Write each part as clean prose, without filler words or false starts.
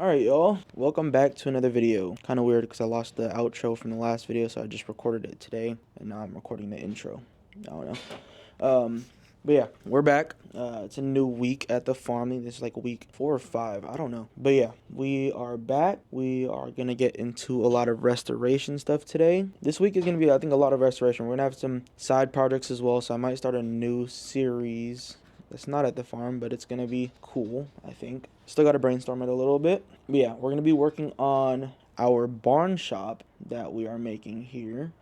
Alright, y'all, welcome back to another video. Kind of weird because I lost the outro from the last video, so I just recorded it today, and now I'm recording the intro. I don't know. But yeah, we're back. It's a new week at the farm. I think this is like week 4 or 5, I don't know. But yeah, we are back. We are gonna get into a lot of restoration stuff today. This week is gonna be, I think, a lot of restoration. We're gonna have some side projects as well, so I might start a new series. It's not at the farm, but it's gonna be cool, I think. Still gotta brainstorm it a little bit. But yeah, we're gonna be working on our barn shop that we are making here.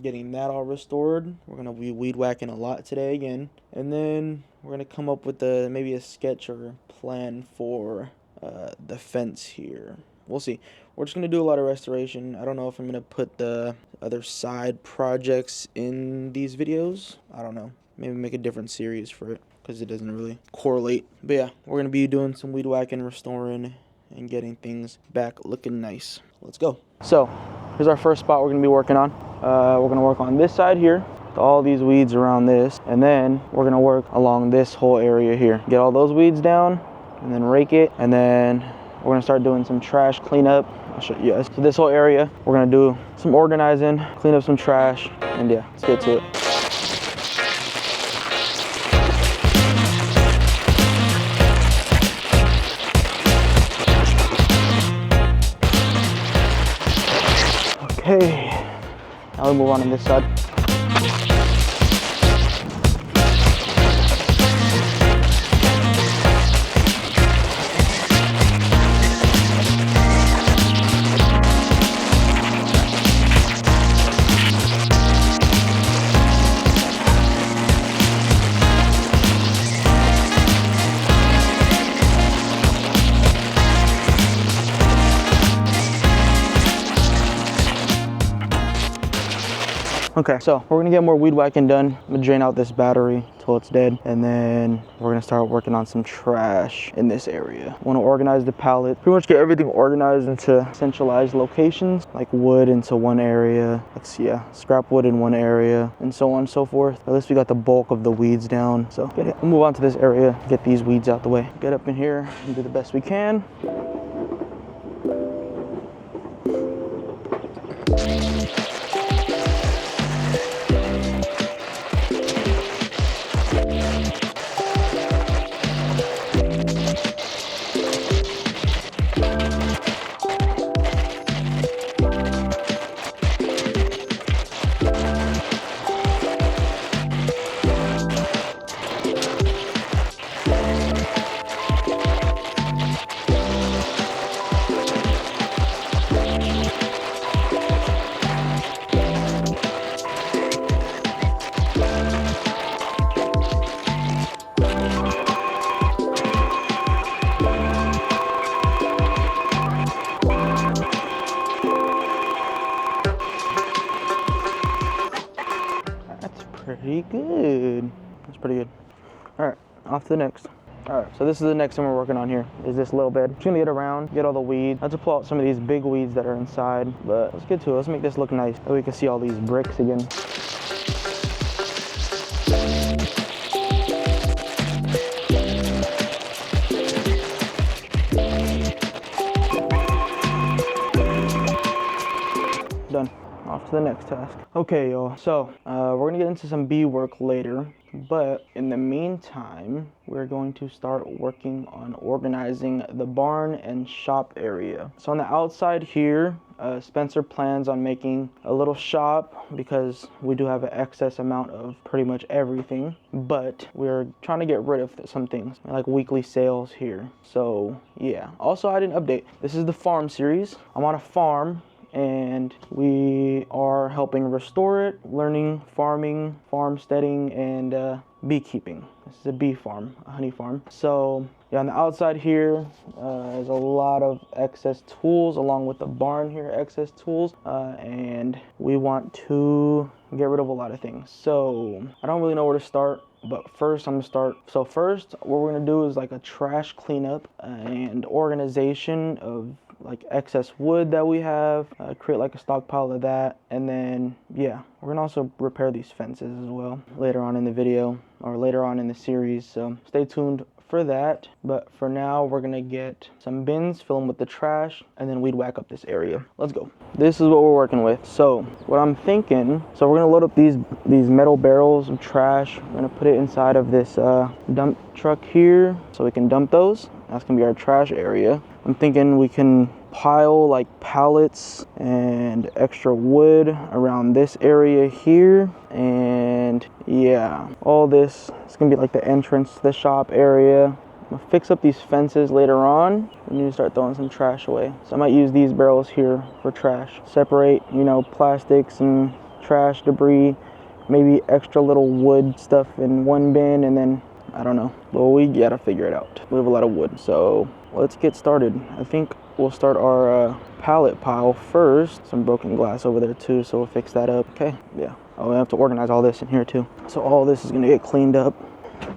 Getting that all restored. We're gonna be weed whacking a lot today again. And then we're gonna come up with maybe a sketch or plan for the fence here. We'll see. We're just gonna do a lot of restoration. I don't know if I'm gonna put the other side projects in these videos. I don't know. Maybe make a different series for it because it doesn't really correlate. But yeah, we're going to be doing some weed whacking, restoring, and getting things back looking nice. Let's go. So here's our first spot we're going to be working on. We're going to work on this side here, all these weeds around this, and then we're going to work along this whole area here. Get all those weeds down and then rake it, and then we're going to start doing some trash cleanup. I'll show you guys. So this whole area, we're going to do some organizing, clean up some trash, and yeah, let's get to it. Okay, now we move on this side. Okay, so we're gonna get more weed whacking done. I'm gonna drain out this battery till it's dead, and then we're gonna start working on some trash in this area. Want to organize the pallet, pretty much get everything organized into centralized locations, like wood into one area, scrap wood in one area, and so on and so forth. At least we got the bulk of the weeds down, so we'll move on to this area, get these weeds out the way. Get up in here and do the best we can. Pretty good. That's pretty good. All right, off to the next. All right, so this is the next thing we're working on here, is this little bed. Just gonna get around, get all the weeds. I have to pull out some of these big weeds that are inside, but let's get to it. Let's make this look nice so we can see all these bricks again. Done. Off to the next task. Okay, y'all, so we're gonna get into some bee work later, but in the meantime, we're going to start working on organizing the barn and shop area. So on the outside here, Spencer plans on making a little shop because we do have an excess amount of pretty much everything, but we're trying to get rid of some things, like weekly sales here. So yeah, also I didn't update. This is the farm series. I'm on a farm, and we are helping restore it, learning farming, farmsteading, and beekeeping. This is a bee farm, a honey farm. So yeah, on the outside here, there's a lot of excess tools, along with the barn here, excess tools, and we want to get rid of a lot of things. So I don't really know where to start, but first I'm gonna start. So first, what we're gonna do is like a trash cleanup and organization of like excess wood that we have, create like a stockpile of that, and then yeah, we're gonna also repair these fences as well later on in the video, or later on in the series, so stay tuned for that. But for now, we're gonna get some bins, fill them with the trash, and then weed whack up this area. Let's go. This is what we're working with. So what I'm thinking, so we're gonna load up these metal barrels of trash. We're gonna put it inside of this dump truck here so we can dump those. That's gonna be our trash area. I'm thinking we can pile like pallets and extra wood around this area here, and yeah, all this is gonna be like the entrance to the shop area. I'm gonna fix up these fences later on. We need to start throwing some trash away, so I might use these barrels here for trash. Separate, you know, plastics and trash debris, maybe extra little wood stuff in one bin, and then I don't know, but we gotta figure it out. We have a lot of wood, so let's get started. I think we'll start our pallet pile first. Some broken glass over there too, so we'll fix that up. Okay, yeah. Oh, we have to organize all this in here too. So all this is gonna get cleaned up.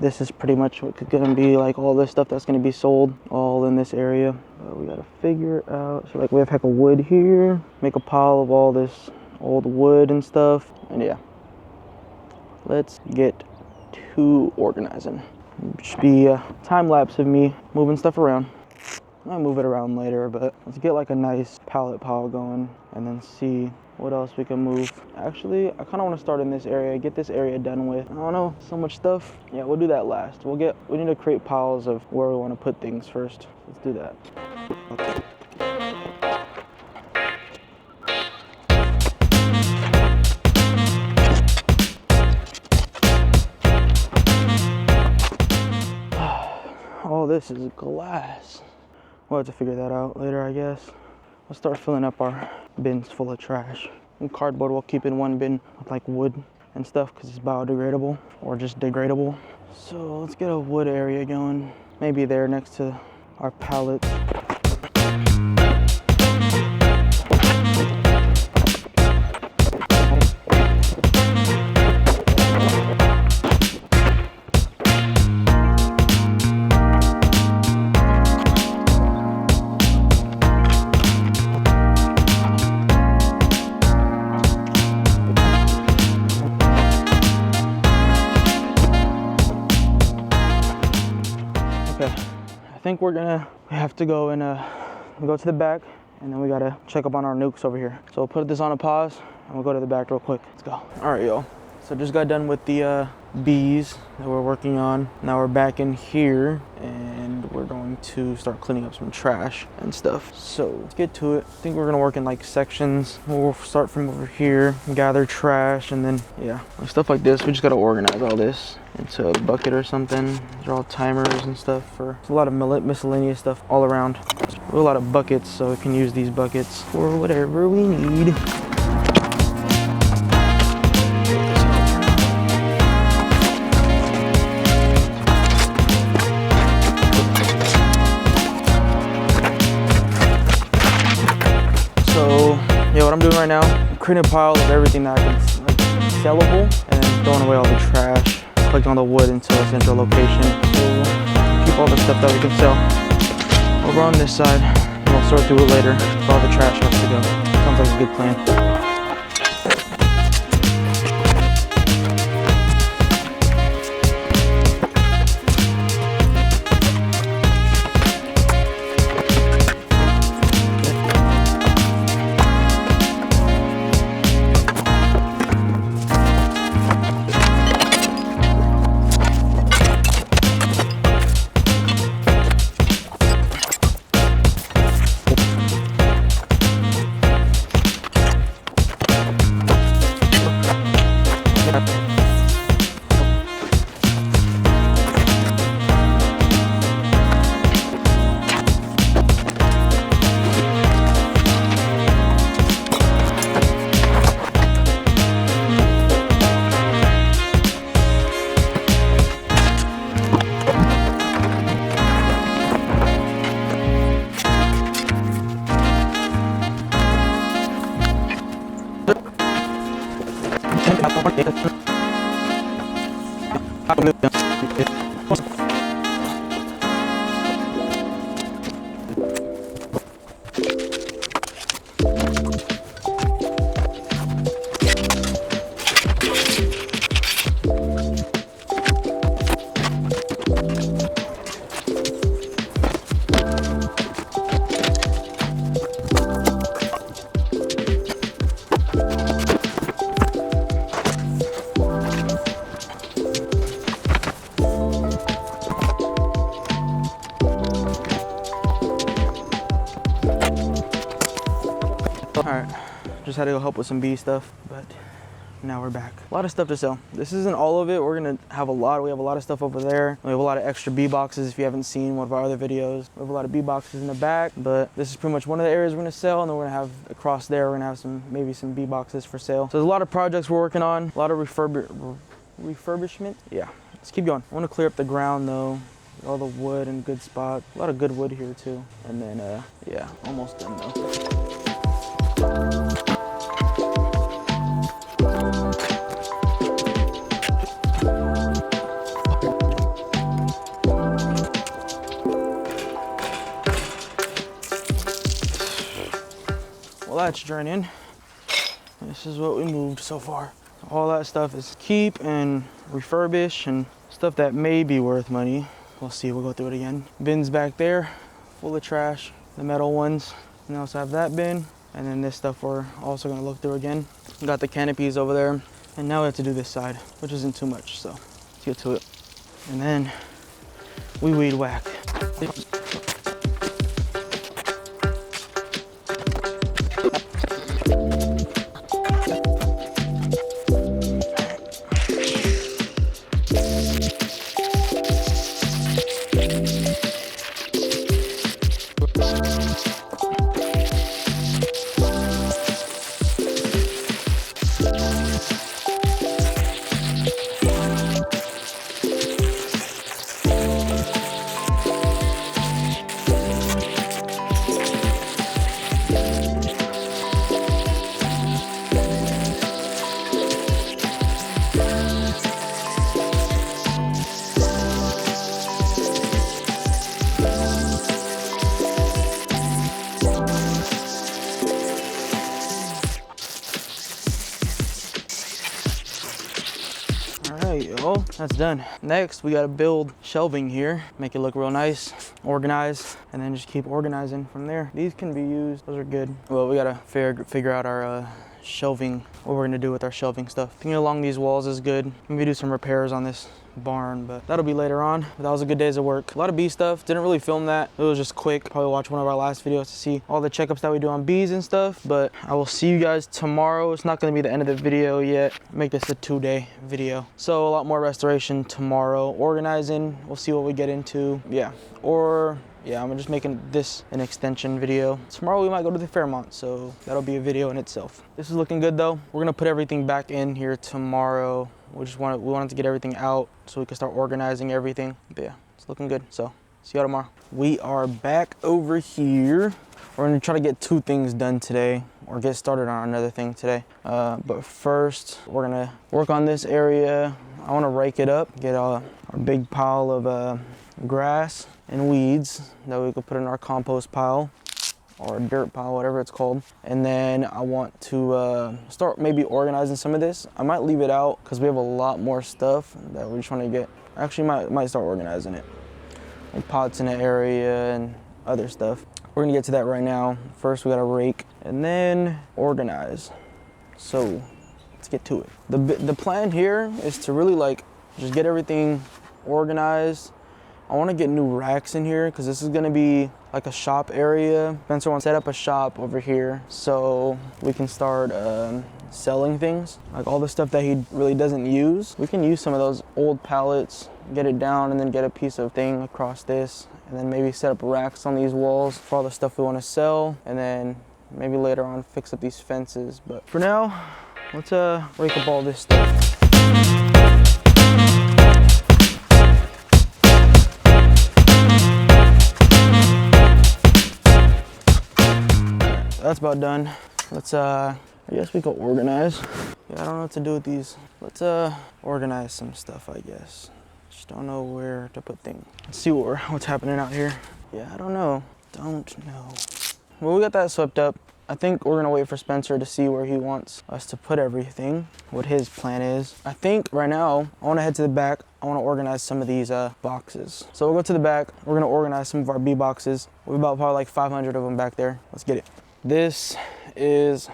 This is pretty much what could gonna be like all this stuff that's gonna be sold all in this area. But we gotta figure it out. So like we have a heck of wood here. Make a pile of all this old wood and stuff. And yeah, let's get to organizing. It should be a time lapse of me moving stuff around. I might move it around later, but let's get like a nice pallet pile going and then see what else we can move. Actually, I kind of want to start in this area, get this area done with. I don't know, so much stuff. Yeah, we'll do that last. We need to create piles of where we want to put things first. Let's do that. All this is glass. We'll have to figure that out later, I guess. Let's start filling up our bins full of trash. And cardboard we'll keep in one bin with like wood and stuff because it's biodegradable or just degradable. So let's get a wood area going. Maybe there next to our pallets. I think we have to go and go to the back, and then we gotta check up on our nukes over here. So we'll put this on a pause and we'll go to the back real quick. Let's go. All right, y'all. So just got done with the bees that we're working on. Now we're back in here and we're going to start cleaning up some trash and stuff. So let's get to it. I think we're gonna work in like sections. We'll start from over here, gather trash, and then yeah, like stuff like this. We just gotta organize all this into a bucket or something. These are all timers and stuff for a lot of miscellaneous stuff all around. We have a lot of buckets, so we can use these buckets for whatever we need. Yeah, what I'm doing right now, I'm creating a pile of everything that I can like, sellable, and then throwing away all the trash, collecting all the wood into a central location. So we'll keep all the stuff that we can sell over on this side, and we'll sort through it later. So all the trash has to go. Sounds like a good plan. right, just had to go help with some bee stuff, but now we're back. A lot of stuff to sell. This isn't all of it. We're gonna have a lot. We have a lot of stuff over there. We have a lot of extra bee boxes. If you haven't seen one of our other videos, we have a lot of bee boxes in the back, but this is pretty much one of the areas we're gonna sell, and then we're gonna have across there, we're gonna have maybe some bee boxes for sale. So there's a lot of projects we're working on, a lot of refurbishment. Yeah, let's keep going. I wanna clear up the ground though. All the wood in good spot. A lot of good wood here too. And then, yeah, almost done though. Well, that's draining. This is what we moved so far. All that stuff is keep and refurbish and stuff that may be worth money. We'll see, we'll go through it again. Bins back there, full of trash, the metal ones. And I also have that bin. And then this stuff we're also gonna look through again. Got the canopies over there. And now we have to do this side, which isn't too much, so let's get to it. And then we weed whack. Y'all, that's done. Next, we gotta build shelving here, make it look real nice, organize, and then just keep organizing from there. These can be used, those are good. Well, we gotta figure out our shelving, what we're gonna do with our shelving stuff. Thinking along these walls is good. Maybe do some repairs on this barn, but that'll be later on. But that was a good day's of work. A lot of bee stuff, didn't really film that. It was just quick. Probably watch one of our last videos to see all the checkups that we do on bees and stuff, but I will see you guys tomorrow. It's not gonna be the end of the video yet. Make this a 2-day video. So a lot more restoration tomorrow. Organizing, we'll see what we get into. Yeah, I'm just making this an extension video. Tomorrow we might go to the Fairmont, so that'll be a video in itself. This is looking good though. We're gonna put everything back in here tomorrow. We wanted to get everything out so we can start organizing everything. But yeah, it's looking good. So see y'all tomorrow. We are back over here. We're gonna try to get 2 things done today, or get started on another thing today. But first, we're gonna work on this area. I wanna rake it up, get our big pile of grass and weeds that we could put in our compost pile or dirt pile, whatever it's called. And then I want to start maybe organizing some of this. I might leave it out because we have a lot more stuff that we just want to get. Actually, might start organizing it. Like pots in the area and other stuff. We're gonna get to that right now. First, we gotta rake and then organize. So let's get to it. The plan here is to really like just get everything organized. I want to get new racks in here because this is going to be like a shop area. Spencer wants to set up a shop over here so we can start selling things. Like all the stuff that he really doesn't use. We can use some of those old pallets, get it down, and then get a piece of thing across this. And then maybe set up racks on these walls for all the stuff we want to sell. And then maybe later on fix up these fences. But for now, let's rake up all this stuff. That's about done. Let's I guess we could organize. Yeah, I don't know what to do with these. Let's organize some stuff, I guess. Just don't know where to put things. Let's see what's happening out here. Yeah, I don't know. Well, we got that swept up. I think we're gonna wait for Spencer to see where he wants us to put everything, what his plan is. I think right now, I wanna head to the back. I wanna organize some of these boxes. So we'll go to the back. We're gonna organize some of our bee boxes. We have about probably like 500 of them back there. Let's get it. This is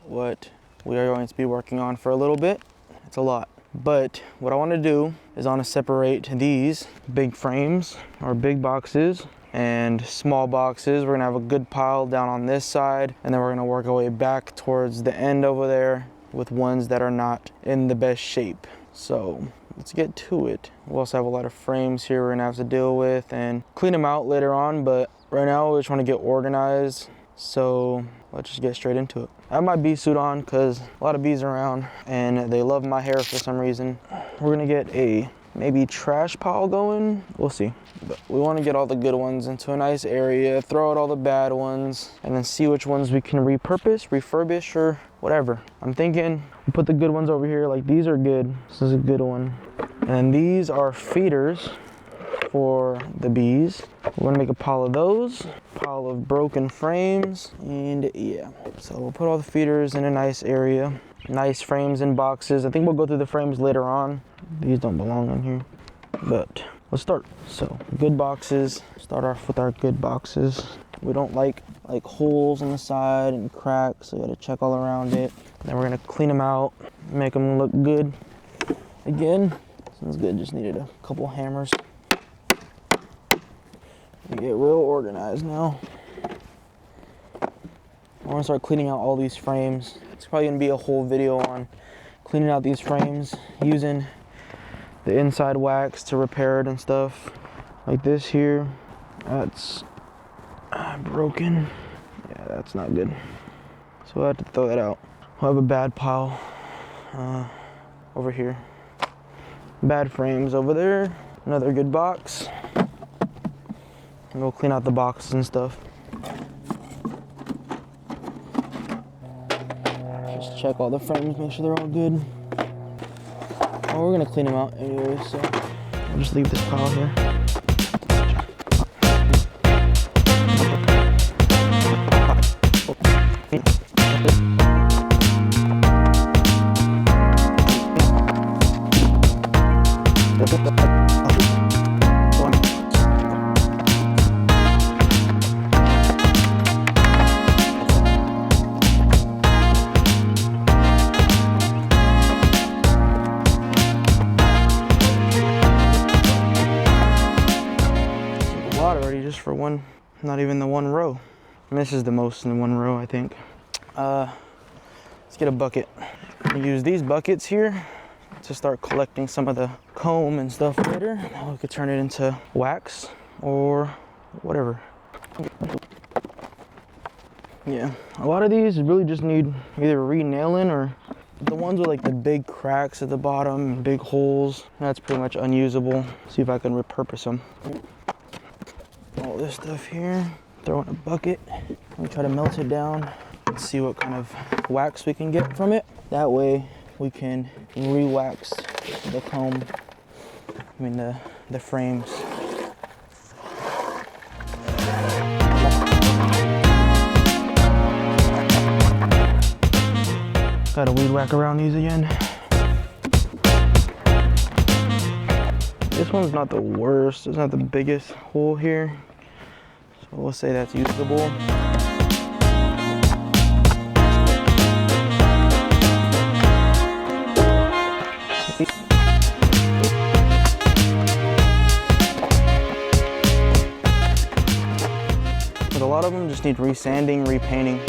what we are going to be working on for a little bit. It's a lot. But what I want to do is I want to separate these big frames or big boxes and small boxes. We're gonna have a good pile down on this side, and then we're gonna work our way back towards the end over there with ones that are not in the best shape. So let's get to it. We also have a lot of frames here we're gonna have to deal with and clean them out later on, but right now we're trying to get organized. So let's just get straight into it. I have my bee suit on because a lot of bees are around and they love my hair for some reason. We're gonna get a maybe trash pile going, we'll see. But we want to get all the good ones into a nice area, throw out all the bad ones, and then see which ones we can repurpose, refurbish, or whatever. I'm thinking we put the good ones over here, like these are good. This is a good one. And these are feeders for the bees. We're gonna make a pile of those, pile of broken frames, and yeah. So we'll put all the feeders in a nice area. Nice frames and boxes. I think we'll go through the frames later on. These don't belong in here, but let's start. So good boxes, start off with our good boxes. We don't like holes on the side and cracks, so we gotta check all around it. Then we're gonna clean them out, make them look good. Again, sounds good, just needed a couple hammers. We get real organized now. I wanna start cleaning out all these frames. It's probably gonna be a whole video on cleaning out these frames, using the inside wax to repair it and stuff. Like this here, that's broken. Yeah, that's not good. So we'll have to throw that out. We'll have a bad pile over here. Bad frames over there. Another good box. And we'll clean out the boxes and stuff. Just check all the frames, make sure they're all good. Well, we're gonna clean them out anyway, so I'll just leave this pile here. For one, not even the one row. And this is the most in one row, I think. Let's get a bucket. Use these buckets here to start collecting some of the comb and stuff later. Now we could turn it into wax or whatever. Yeah, a lot of these really just need either re-nailing, or the ones with like the big cracks at the bottom and big holes, that's pretty much unusable. See if I can repurpose them. All this stuff here, throw in a bucket, and try to melt it down and see what kind of wax we can get from it. That way we can re-wax the comb, the frames. Gotta weed whack around these again. This one's not the worst, it's not the biggest hole here, so we'll say that's usable. But a lot of them just need resanding, repainting.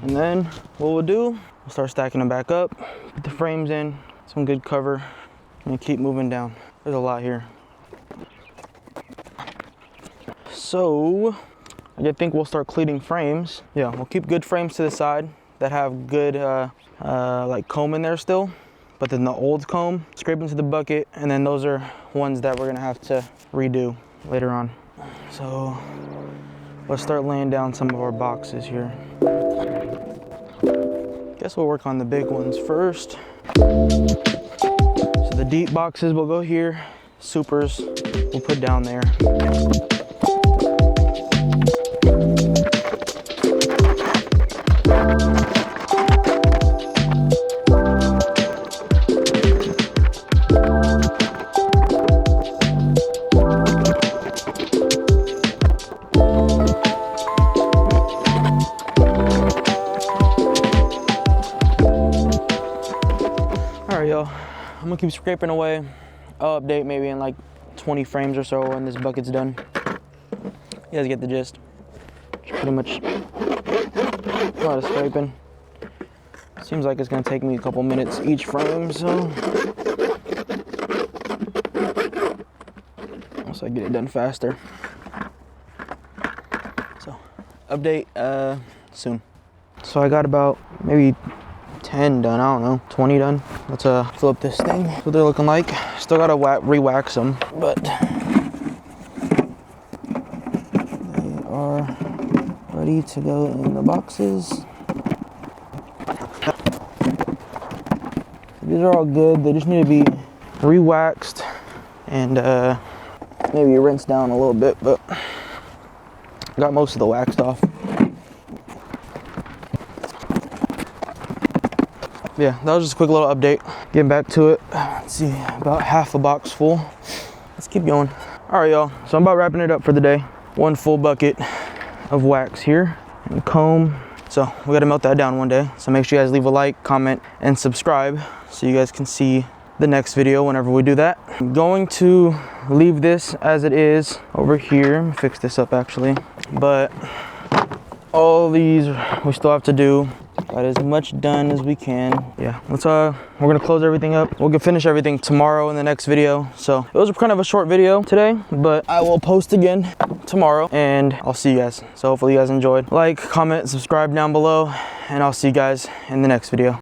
And then what we'll do, we'll start stacking them back up, put the frames in, some good cover, and keep moving down. There's a lot here. So I think we'll start cleaning frames. Yeah, we'll keep good frames to the side that have good like comb in there still, but then the old comb, scrape into the bucket, and then those are ones that we're gonna have to redo later on. So let's start laying down some of our boxes here. Guess we'll work on the big ones first. So the deep boxes will go here. Supers we'll put down there. All right, y'all. I'm gonna keep scraping away. I'll update maybe in like 20 frames or so when this bucket's done. You guys get the gist. Just pretty much a lot of scraping. Seems like it's gonna take me a couple minutes each frame, so once I get it done faster. So update soon. So I got about maybe 10 done, I don't know, 20 done. Let's flip this thing. That's what they're looking like. Still gotta re-wax them, but they are ready to go in the boxes. These are all good. They just need to be re-waxed and maybe rinsed down a little bit, but I got most of the wax off. Yeah, that was just a quick little update. Getting back to it. Let's see, about half a box full. Let's keep going. All right, y'all. So I'm about wrapping it up for the day. One full bucket of wax here and comb. So we gotta melt that down one day. So make sure you guys leave a like, comment, and subscribe so you guys can see the next video whenever we do that. I'm going to leave this as it is over here. Fix this up actually. But all these we still have to do. Got as much done as we can. Yeah, let's we're gonna close everything up. We'll finish everything tomorrow in the next video. So it was kind of a short video today, but I will post again tomorrow and I'll see you guys. So hopefully you guys enjoyed. Like, comment, subscribe down below, and I'll see you guys in the next video.